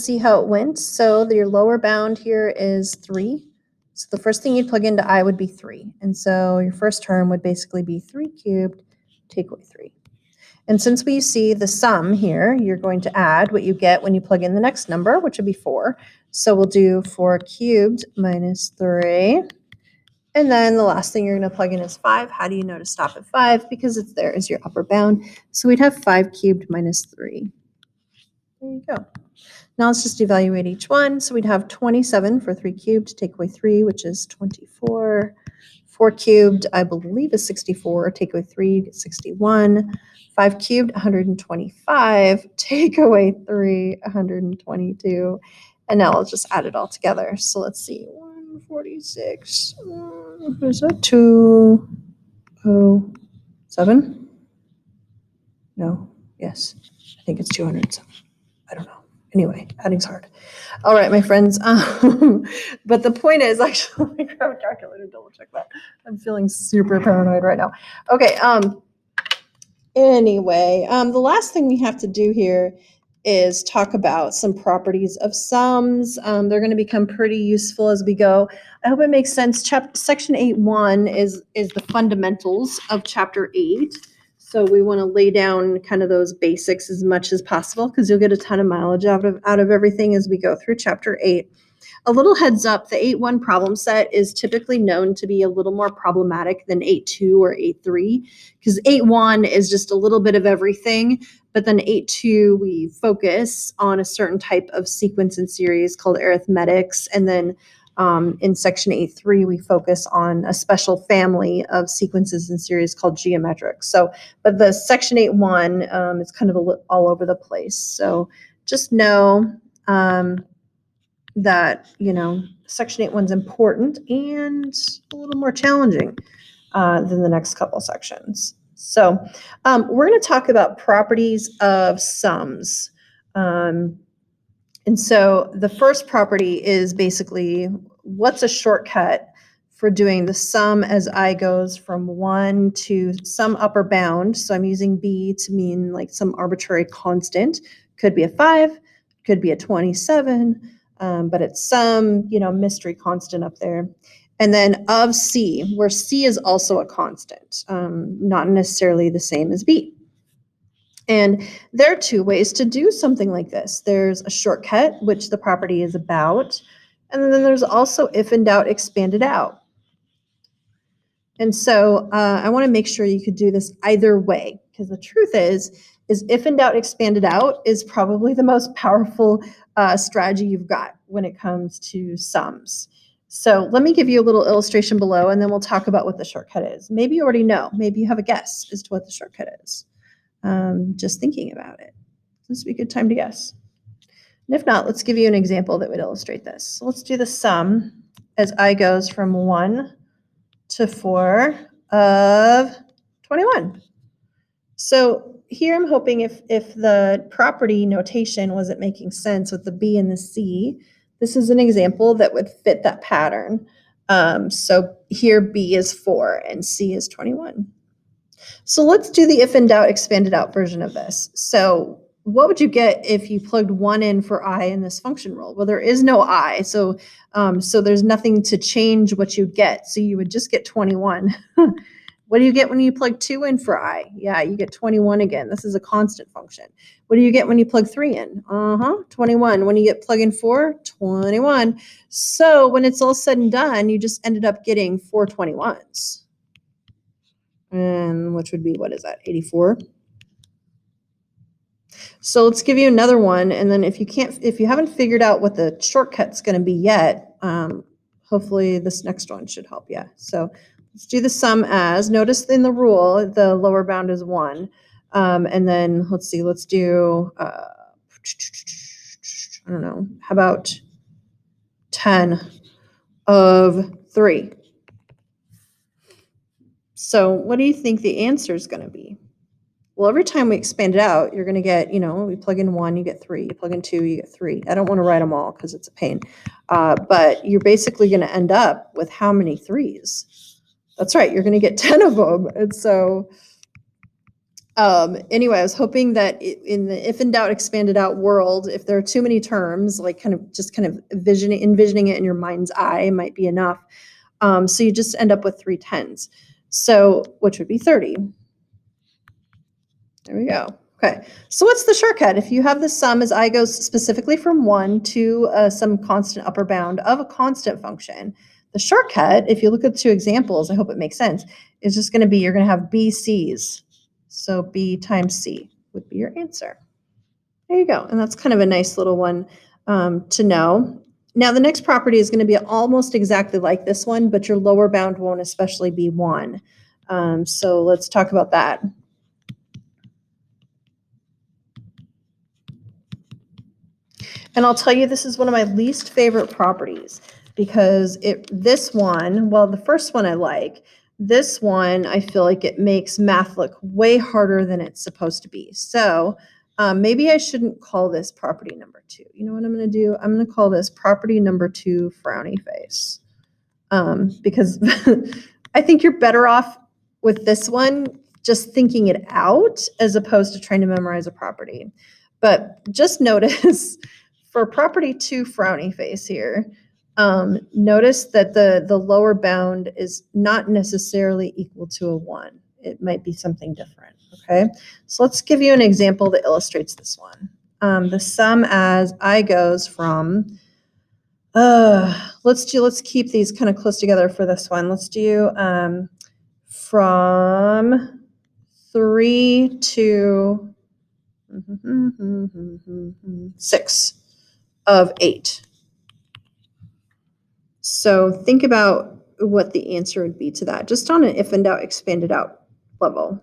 see how it went. So your lower bound here is 3. So the first thing you'd plug into I would be 3. And so your first term would basically be 3 cubed, take away 3. And since we see the sum here, you're going to add what you get when you plug in the next number, which would be 4. So we'll do 4 cubed minus 3. And then the last thing you're going to plug in is 5. How do you know to stop at 5? Because it's there as your upper bound. So we'd have 5 cubed minus 3. There you go. Now let's just evaluate each one. So we'd have 27 for 3 cubed, take away 3, which is 24. 4 cubed, I believe, is 64. Take away 3, you get 61. 5 cubed, 125. Take away 3, 122. And now I'll just add it all together. So let's see. 146. What is that? 207? No. Yes. I think it's 207. I don't know. Anyway, adding's hard. All right, my friends. But the point is, actually, grab a calculator, double check that. I'm feeling super paranoid right now. Okay. Anyway, the last thing we have to do here is talk about some properties of sums. They're going to become pretty useful as we go. I hope it makes sense. Section 8.1 is the fundamentals of Chapter 8. So we want to lay down kind of those basics as much as possible because you'll get a ton of mileage out of everything as we go through Chapter 8. A little heads up, the 8.1 problem set is typically known to be a little more problematic than 8.2 or 8.3 because 8.1 is just a little bit of everything, but then 8.2 we focus on a certain type of sequence and series called arithmetics, and then in section 8.3 we focus on a special family of sequences and series called geometric. So, but the section 8.1 is kind of all over the place. So just know that, section 8.1 is important and a little more challenging than the next couple sections. So we're going to talk about properties of sums. And so the first property is basically what's a shortcut for doing the sum as I goes from 1 to some upper bound. So I'm using B to mean like some arbitrary constant. Could be a 5, could be a 27, but it's some, mystery constant up there. And then of C, where C is also a constant, not necessarily the same as B. And there are two ways to do something like this. There's a shortcut, which the property is about, and then there's also if in doubt, expand it out. And so I want to make sure you could do this either way, because the truth is if in doubt, expand it out is probably the most powerful strategy you've got when it comes to sums. So let me give you a little illustration below, and then we'll talk about what the shortcut is. Maybe you already know. Maybe you have a guess as to what the shortcut is. Just thinking about it. This would be a good time to guess. And if not, let's give you an example that would illustrate this. So let's do the sum as I goes from 1 to 4 of 21. So here I'm hoping if the property notation wasn't making sense with the B and the C, this is an example that would fit that pattern. So here B is 4 and C is 21. So let's do the if in doubt expanded out version of this. So what would you get if you plugged 1 in for I in this function rule? Well, there is no I, so there's nothing to change what you'd get. So you would just get 21. What do you get when you plug 2 in for I? Yeah, you get 21 again. This is a constant function. What do you get when you plug 3 in? 21. When you plug in 4, 21. So when it's all said and done, you just ended up getting 4 21s. And which would be, what is that, 84? So let's give you another one, and then if you haven't figured out what the shortcut's going to be yet, hopefully this next one should help you. So let's do the sum as, notice in the rule, the lower bound is 1. And then let's do, I don't know, how about 10 of 3? So what do you think the answer is going to be? Well, every time we expand it out, you're going to get, we plug in 1, you get 3. You plug in 2, you get 3. I don't want to write them all because it's a pain. But you're basically going to end up with how many 3s? That's right. You're going to get 10 of them. And so Anyway, I was hoping that in the if in doubt, expanded out world, if there are too many terms, like kind of envisioning it in your mind's eye might be enough. So you just end up with 3 tens. So, which would be 30. There we go. Okay, so what's the shortcut? If you have the sum as I goes specifically from 1 to some constant upper bound of a constant function, the shortcut, if you look at 2 examples, I hope it makes sense, is just going to be you're going to have BC's. So B times C would be your answer. There you go. And that's kind of a nice little one to know. Now, the next property is going to be almost exactly like this one, but your lower bound won't especially be 1. So let's talk about that. And I'll tell you, this is one of my least favorite properties because this one, well, the first one I like, this one, I feel like it makes math look way harder than it's supposed to be. So maybe I shouldn't call this property number 2. You know what I'm going to do? I'm going to call this property number 2 frowny face because I think you're better off with this one just thinking it out as opposed to trying to memorize a property. But just notice for property 2 frowny face here, notice that the lower bound is not necessarily equal to a 1. It might be something different, okay? So let's give you an example that illustrates this one. The sum as I goes from, let's keep these kind of close together for this one. Let's do from 3 to 6 of 8. So think about what the answer would be to that, just on an if in doubt, expanded out level.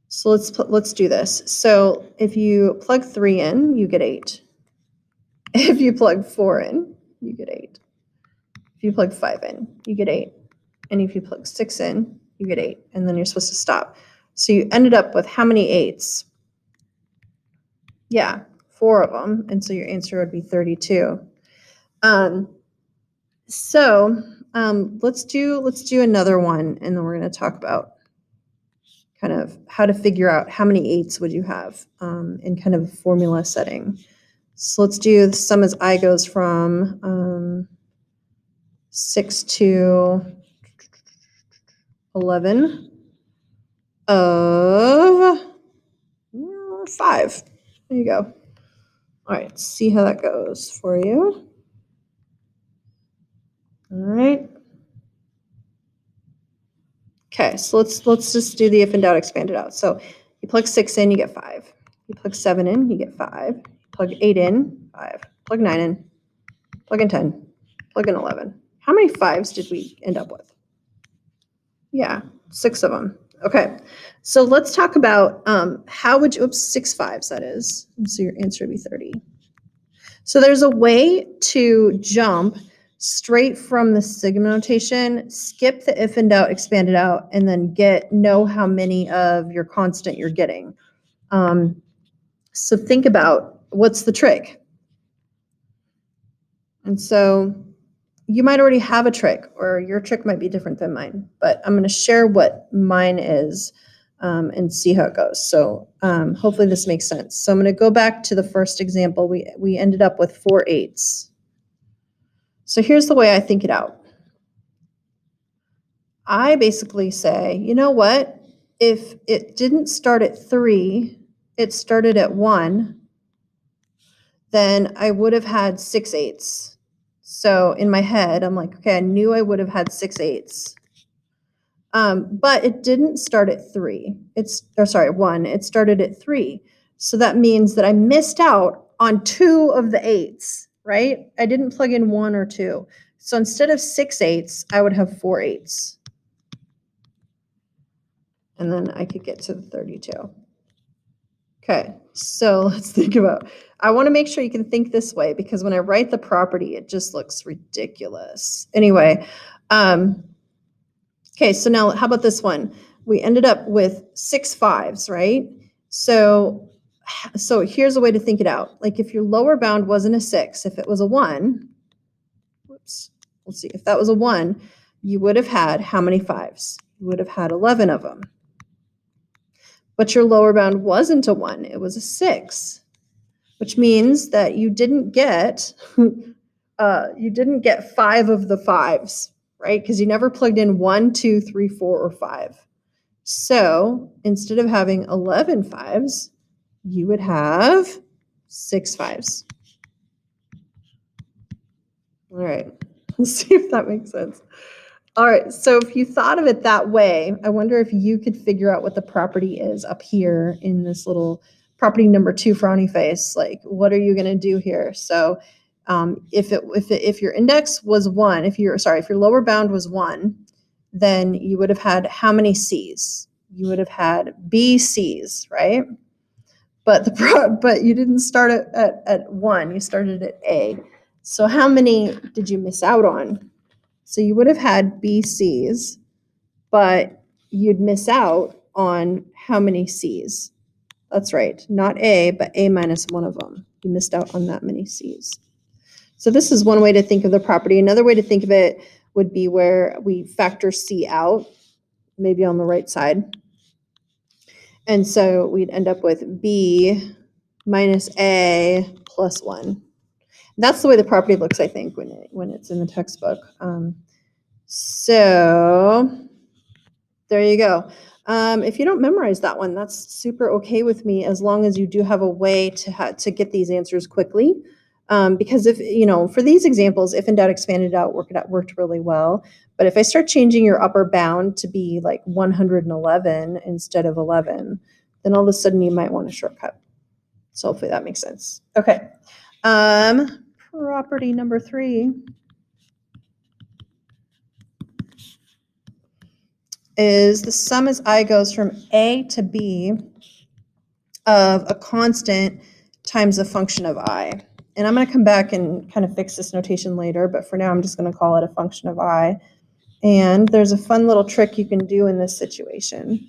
So let's do this. So if you plug 3 in, you get 8. If you plug 4 in, you get 8. If you plug 5 in, you get 8. And if you plug 6 in, you get 8. And then you're supposed to stop. So you ended up with how many 8s? Yeah, 4 of them. And so your answer would be 32. Let's do another one, and then we're going to talk about kind of how to figure out how many 8s would you have in kind of a formula setting. So let's do the sum as I goes from 6 to 11 of 5. There you go. All right, see how that goes for you. All right. Okay, so let's just do the if in doubt, expanded out. So you plug 6 in, you get 5. You plug 7 in, you get 5. You plug 8 in, 5. Plug 9 in, plug in 10, plug in 11. How many 5s did we end up with? Yeah, 6 of them. Okay, so let's talk about how would you, 6 5s that is. So your answer would be 30. So there's a way to jump straight from the sigma notation, skip the if in doubt, expanded out, and then know how many of your constant you're getting. So think about what's the trick. And so you might already have a trick, or your trick might be different than mine, but I'm going to share what mine is and see how it goes. So hopefully this makes sense. So I'm going to go back to the first example. We ended up with 4 8s. So here's the way I think it out. I basically say, you know what? If it didn't start at 3, it started at 1, then I would have had 6 8s. So in my head, I'm like, okay, I knew I would have had 6 8s. But it didn't start at 3. 1. It started at 3. So that means that I missed out on 2 of the 8s, right? I didn't plug in 1 or 2. So instead of 6 8s, I would have 4 8s. And then I could get to the 32. Okay, so let's think about, I want to make sure you can think this way because when I write the property, it just looks ridiculous. Anyway, okay, so now how about this one? We ended up with 6 5s, right? So here's a way to think it out. Like if your lower bound wasn't a 6, if it was a 1, whoops, let's see, if that was a 1, you would have had how many 5s? You would have had 11 of them. but your lower bound wasn't a 1, it was a 6, which means that you didn't get 5 of the 5s, right? Because you never plugged in 1, 2, 3, 4, or 5. So instead of having 11 5s, you would have 6 5s. All right, let's see if that makes sense. All right, so if you thought of it that way, I wonder if you could figure out what the property is up here in this little property number 2 frowny face. Like, what are you going to do here? So if your index was 1, if your lower bound was 1, then you would have had how many C's? You would have had B C's, right? But you didn't start at 1, you started at A. So how many did you miss out on? So you would have had B C's, but you'd miss out on how many C's? That's right, not A, but A minus one of them. You missed out on that many C's. So this is one way to think of the property. Another way to think of it would be where we factor C out, maybe on the right side. And so we'd end up with B minus A plus 1. That's the way the property looks, I think, when it's in the textbook. So there you go. If you don't memorize that one, that's super okay with me, as long as you do have a way to get these answers quickly. Because if, for these examples, if in doubt, expand it out, worked really well. But if I start changing your upper bound to be like 111 instead of 11, then all of a sudden you might want a shortcut. So hopefully that makes sense. Okay. Property number 3 is the sum as I goes from A to B of a constant times a function of I. And I'm going to come back and kind of fix this notation later, but for now I'm just going to call it a function of I. And there's a fun little trick you can do in this situation.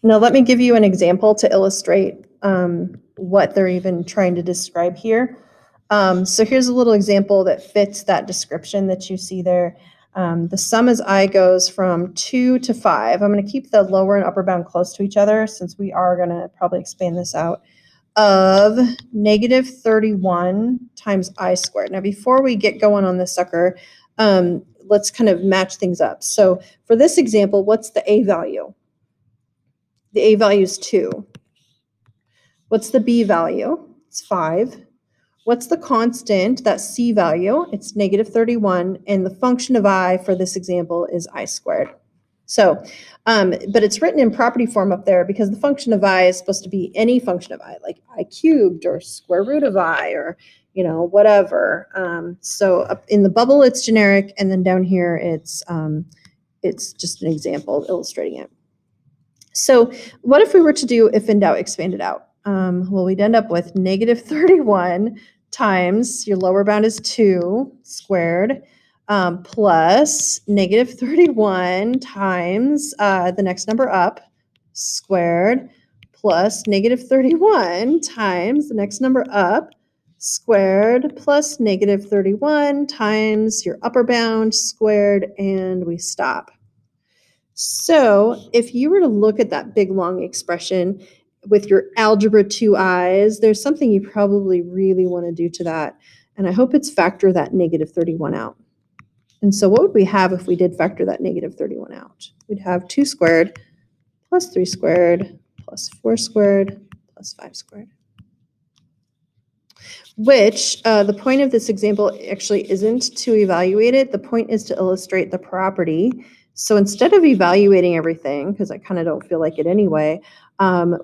Now let me give you an example to illustrate what they're even trying to describe here. So here's a little example that fits that description that you see there. The sum as I goes from 2 to 5. I'm going to keep the lower and upper bound close to each other, since we are going to probably expand this out, of negative 31 times I squared. Now before we get going on this sucker, let's kind of match things up. So for this example, what's the A value? The A value is 2. What's the B value? It's 5. What's the constant, that C value? It's negative 31, and the function of I for this example is I squared. So, but it's written in property form up there because the function of I is supposed to be any function of I, like I cubed or square root of I, or whatever. So up in the bubble it's generic, and then down here it's just an example illustrating it. So what if we were to do if in doubt, expand it out? Well, we'd end up with negative 31 times, your lower bound is 2 squared, plus negative 31 times the next number up squared, plus negative 31 times the next number up squared, plus negative 31 times your upper bound squared, and we stop. So if you were to look at that big long expression with your algebra 2 eyes, there's something you probably really want to do to that. And I hope it's factor that negative 31 out. And so what would we have if we did factor that negative 31 out? We'd have 2 squared plus 3 squared plus 4 squared plus 5 squared. Which the point of this example actually isn't to evaluate it. The point is to illustrate the property. So instead of evaluating everything, because I kind of don't feel like it anyway,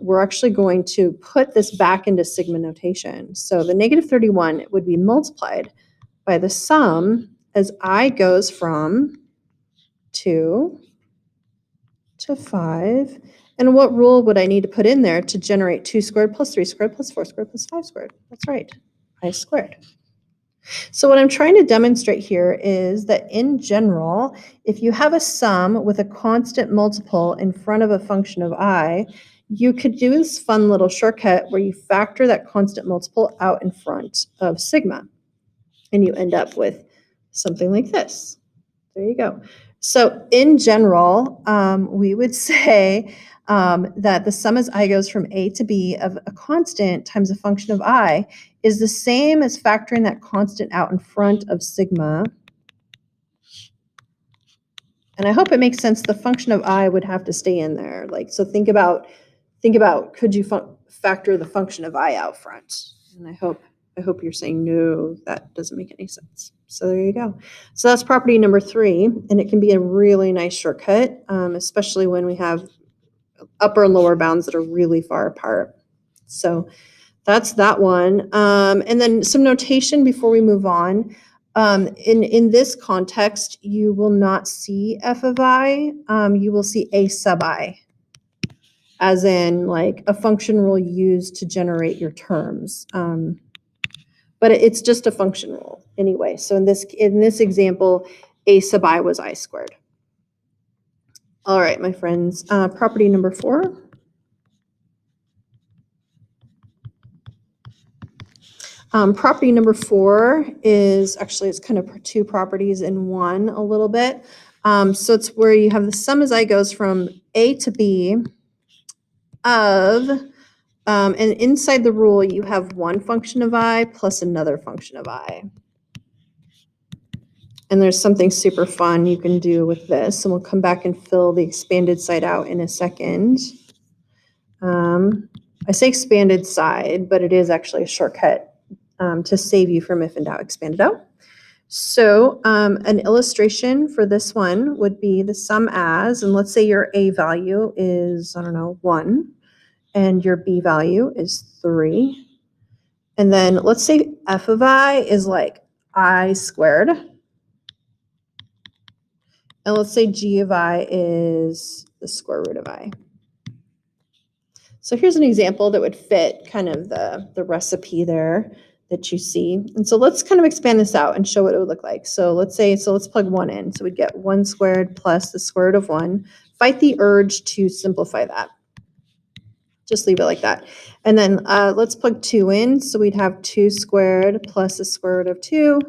we're actually going to put this back into sigma notation. So the negative 31 would be multiplied by the sum as I goes from 2 to 5. And what rule would I need to put in there to generate 2 squared plus 3 squared plus 4 squared plus 5 squared? That's right, I squared. So what I'm trying to demonstrate here is that in general, if you have a sum with a constant multiple in front of a function of I, you could do this fun little shortcut where you factor that constant multiple out in front of sigma. And you end up with something like this. There you go. So in general, we would say that the sum as I goes from A to B of a constant times a function of I is the same as factoring that constant out in front of sigma. And I hope it makes sense. The function of I would have to stay in there. Like, so think about, could you factor the function of I out front? And I hope you're saying, no, that doesn't make any sense. So there you go. So that's property number 3, and it can be a really nice shortcut, especially when we have upper and lower bounds that are really far apart. So that's that one. And then some notation before we move on. In this context, you will not see f of I, you will see a sub I, as in like a function rule used to generate your terms. But it's just a function rule anyway. So in this example, a sub I was I squared. All right, my friends, property number 4. Property number 4 is actually, it's kind of 2 properties in one a little bit. So it's where you have the sum as I goes from A to B of, and inside the rule, you have one function of I plus another function of I. And there's something super fun you can do with this, and we'll come back and fill the expanded side out in a second. I say expanded side, but it is actually a shortcut to save you from if in doubt, expand it out. So an illustration for this one would be the sum as, and let's say your A value is, I don't know, 1, and your B value is 3. And then let's say f of I is like I squared. And let's say g of I is the square root of I. So here's an example that would fit kind of the recipe there that you see. And so let's kind of expand this out and show what it would look like. So let's plug 1 in. So we'd get 1 squared plus the square root of 1. Fight the urge to simplify that. Just leave it like that. And then let's plug 2 in. So we'd have 2 squared plus the square root of 2.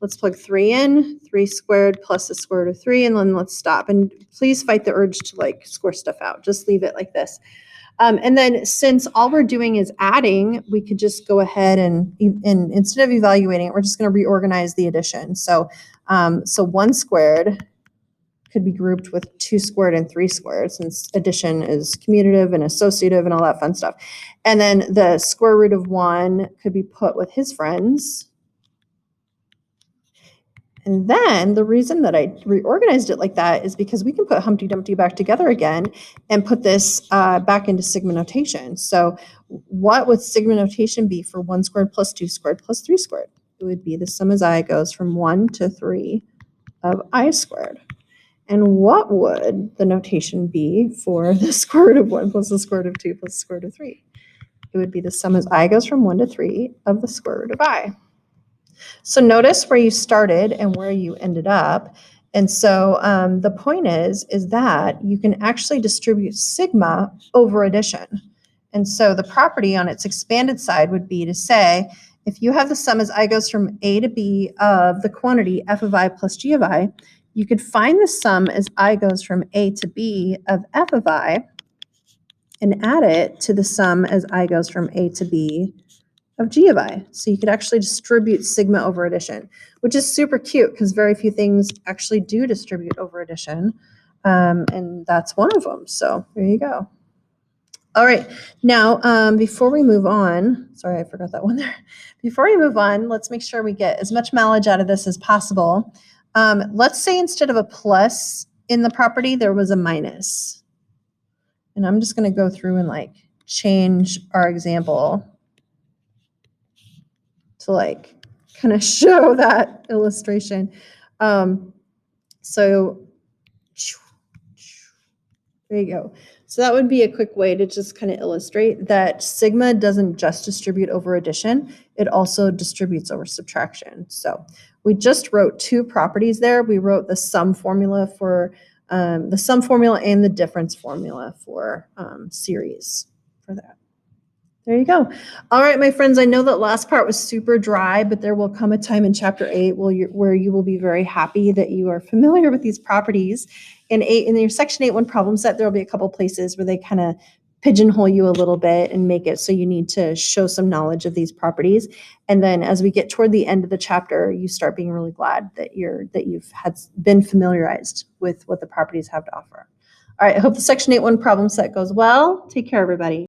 Let's plug 3 in, 3 squared plus the square root of 3, and then let's stop. And please fight the urge to like score stuff out. Just leave it like this. And then since all we're doing is adding, we could just go ahead and instead of evaluating it, we're just going to reorganize the addition. So, so 1 squared could be grouped with 2 squared and 3 squared, since addition is commutative and associative and all that fun stuff. And then the square root of 1 could be put with his friends. And then the reason that I reorganized it like that is because we can put Humpty Dumpty back together again and put this back into sigma notation. So what would sigma notation be for 1 squared plus 2 squared plus 3 squared? It would be the sum as I goes from 1 to 3 of I squared. And what would the notation be for the square root of 1 plus the square root of 2 plus the square root of 3? It would be the sum as I goes from 1 to 3 of the square root of I. So notice where you started and where you ended up. And so the point is that you can actually distribute sigma over addition. And so the property on its expanded side would be to say, if you have the sum as I goes from A to B of the quantity f of I plus g of I, you could find the sum as I goes from A to B of f of I and add it to the sum as I goes from A to B of g of I. So you could actually distribute sigma over addition, which is super cute because very few things actually do distribute over addition. And that's one of them. So there you go. All right. Now, before we move on, sorry, I forgot that one there. Before we move on, let's make sure we get as much mileage out of this as possible. Let's say instead of a plus in the property, there was a minus. And I'm just going to go through and like change our example to like kind of show that illustration. So there you go. So that would be a quick way to just kind of illustrate that sigma doesn't just distribute over addition, it also distributes over subtraction. So we just wrote 2 properties there. We wrote the sum formula for and the difference formula for series for that. There you go. All right, my friends, I know that last part was super dry, but there will come a time in chapter 8 where you will be very happy that you are familiar with these properties. In your section 8.1 problem set, there will be a couple places where they kind of pigeonhole you a little bit and make it so you need to show some knowledge of these properties. And then as we get toward the end of the chapter, you start being really glad that you've been familiarized with what the properties have to offer. All right, I hope the section 8.1 problem set goes well. Take care, everybody.